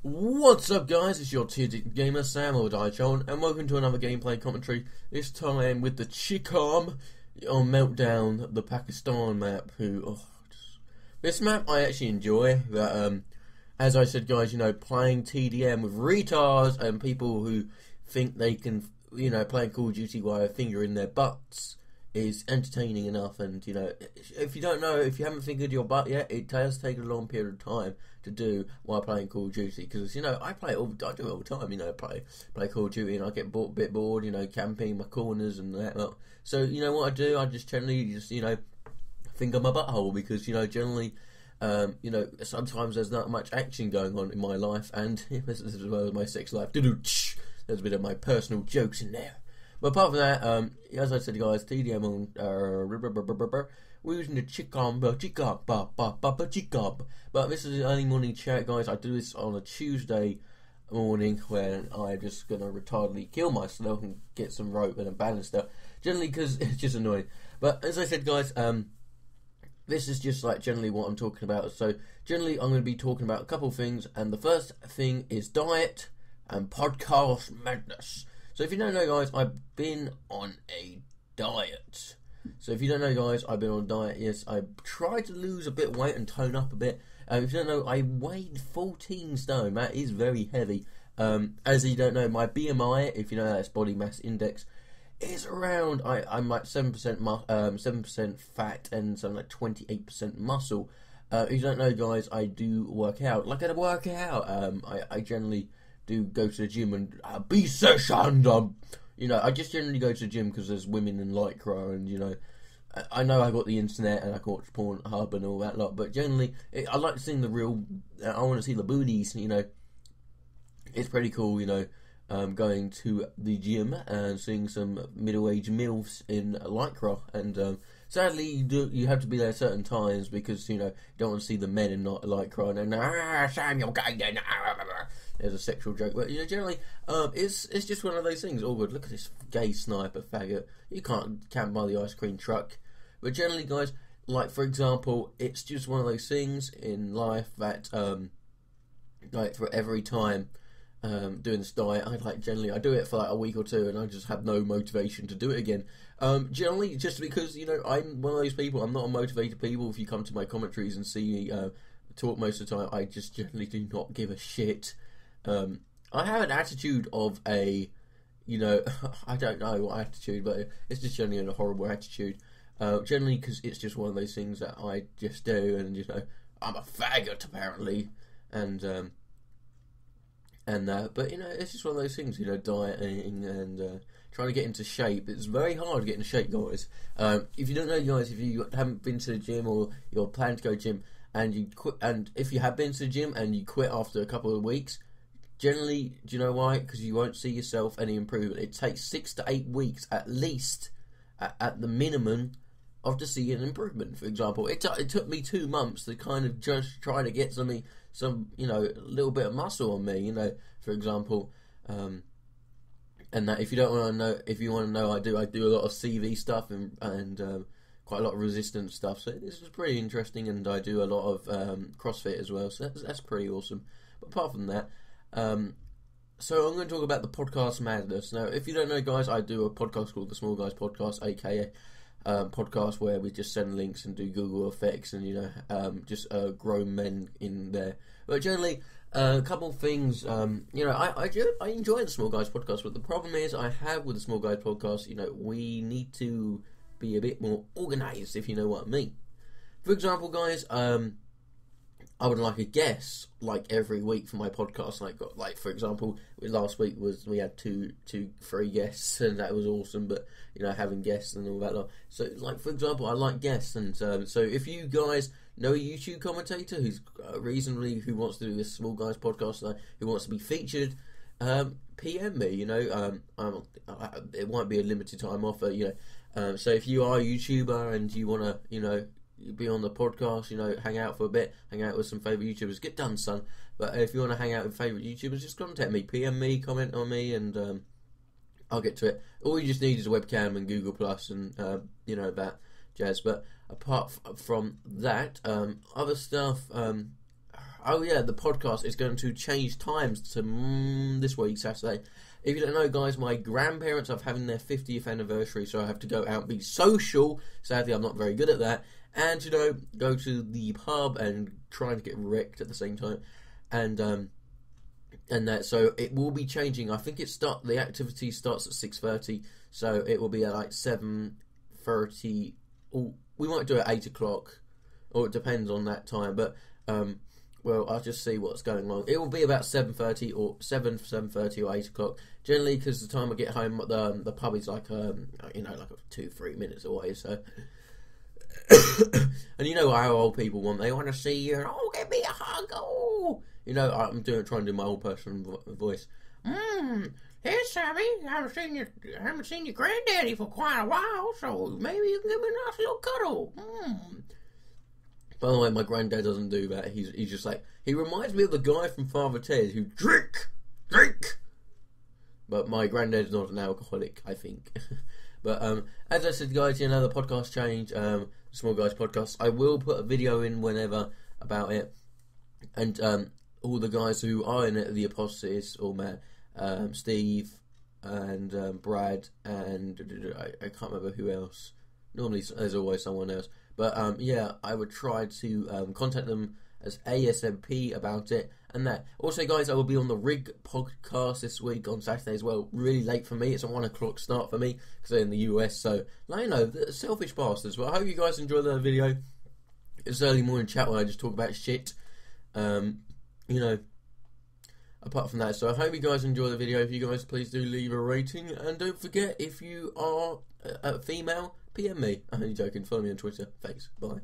What's up, guys? It's your tier gamer Sam or direcharlton, and welcome to another gameplay commentary. This time with the Chicom on Meltdown, the Pakistan map. This map I actually enjoy. But as I said, guys, playing TDM with retards and people who think they can, playing Call of Duty while a finger in their butts is entertaining enough. And if you don't know, if you haven't fingered your butt yet, it does take a long period of time to do while playing Call of Duty, because I play it I do it all the time. Play Call of Duty and I get a bit bored, camping my corners and that. So what I do, I just generally finger my butthole, because generally sometimes there's not much action going on in my life, and this is as well as my sex life. There's a bit of my personal jokes in there. But apart from that, as I said, guys, TDM on we're using the Chicom. But this is an early morning chat, guys. I do this on a Tuesday morning when I'm just gonna retardedly kill myself and get some rope and a banister. Generally, because it's just annoying. But as I said, guys, this is just like generally what I'm talking about. So generally, I'm going to be talking about a couple of things, and the first thing is diet and podcast madness. So if you don't know, guys, I've been on a diet. So if you don't know, guys, I've been on a diet. Yes, I tried to lose a bit of weight and tone up a bit. If you don't know, I weighed 14 stone. That is very heavy. As you don't know, my BMI, if you know that's body mass index, is around, I'm like 7% fat and something like 28% muscle. If you don't know, guys, I do work out. Like I work out, I generally do go to the gym and be sessioned. I just generally go to the gym because there's women in Lycra, and I know I got the internet and I can watch Pornhub and all that lot, but generally I like to see the real. I want to see the booties. It's pretty cool. Going to the gym and seeing some middle-aged milfs in Lycra, and sadly you have to be there at certain times because you don't want to see the men in Lycra and then Sam, you're gay then. There's a sexual joke, but generally it's just one of those things. Oh, good, look at this gay sniper faggot. You can't camp by the ice cream truck. But generally, guys, like for example, it's just one of those things in life that like for every time doing this diet, I do it for like a week or two and I just have no motivation to do it again. Generally, just because I'm one of those people. I'm not a motivated people. If you come to my commentaries and see me talk most of the time, I just generally do not give a shit. I have an attitude of a, I don't know what attitude, but it's just generally a horrible attitude. Generally, because it's just one of those things that I just do, and I'm a faggot apparently, and that. But it's just one of those things, dieting and trying to get into shape. It's very hard to get into shape, guys. If you don't know, guys, if you haven't been to the gym or you're planning to go to the gym and you quit, and if you have been to the gym and you quit after a couple of weeks, generally, do you know why? Because you won't see yourself any improvement. It takes 6 to 8 weeks at least, at the minimum, to see an improvement. For example, it took me 2 months to kind of just try to get some little bit of muscle on me, for example, and that. If you don't want to know, if you want to know, I do a lot of CV stuff and quite a lot of resistance stuff. So this is pretty interesting, and I do a lot of CrossFit as well. So that's pretty awesome. But apart from that, so I'm going to talk about the podcast madness. Now, if you don't know, guys, I do a podcast called the Small Guys Podcast, aka podcast where we just send links and do Google effects and just grown men in there. But generally, a couple of things. I enjoy the Small Guys Podcast, but the problem is I have with the Small Guys Podcast. We need to be a bit more organised, if you know what I mean. For example, guys, I would like a guest like every week for my podcast. Like for example, last week we had three guests, and that was awesome. But having guests and all that lot. So like for example, I like guests, and so if you guys know a YouTube commentator who's who wants to do this Small Guys Podcast, who wants to be featured, PM me. It might be a limited time offer. So if you are a YouTuber and you want to be on the podcast, hang out for a bit, hang out with some favourite YouTubers, get done, son. But if you want to hang out with favourite YouTubers, just contact me, PM me, comment on me, and I'll get to it. All you just need is a webcam and Google Plus and that jazz. But apart from that, other stuff, oh yeah, the podcast is going to change times to this week, Saturday. If you don't know, guys, my grandparents are having their 50th anniversary, so I have to go out and be social. Sadly, I'm not very good at that. And, you know, go to the pub and try to get wrecked at the same time. And that, so it will be changing. I think the activity starts at 6:30, so it will be at like 7:30. Or we might do it at 8 o'clock, or it depends on that time. But well, I'll just see what's going on. It will be about 7:30 or 7:30 or 8 o'clock. Generally, because the time I get home, the pub is like like 2-3 minutes away. So, and you know how old people want. They want to see you. And, oh, give me a hug. Oh, you know, I'm trying to do my old person voice. Hey, Sammy, I haven't seen your granddaddy for quite a while, so maybe you can give me a nice little cuddle. By the way, my granddad doesn't do that. He's just like, he reminds me of the guy from Father Ted who drink. But my granddad's not an alcoholic, I think. But as I said, guys, you know, the podcast change, Small Guys Podcast. I will put a video in whenever about it, and all the guys who are in it, the Apostles, or Matt, Steve, and Brad, and I can't remember who else. Normally, there's always someone else. But yeah, I would try to contact them as ASMP about it and that. Also, guys, I will be on the Rig podcast this week on Saturday as well. Really late for me. It's a 1 o'clock start for me because they're in the US. So, like, you know, the selfish bastards. But I hope you guys enjoy the video. It's early morning chat where I just talk about shit. You know, apart from that. So I hope you guys enjoy the video. If you guys please do leave a rating. And don't forget, if you are a female, PM me. I'm only joking. Follow me on Twitter. Thanks. Bye.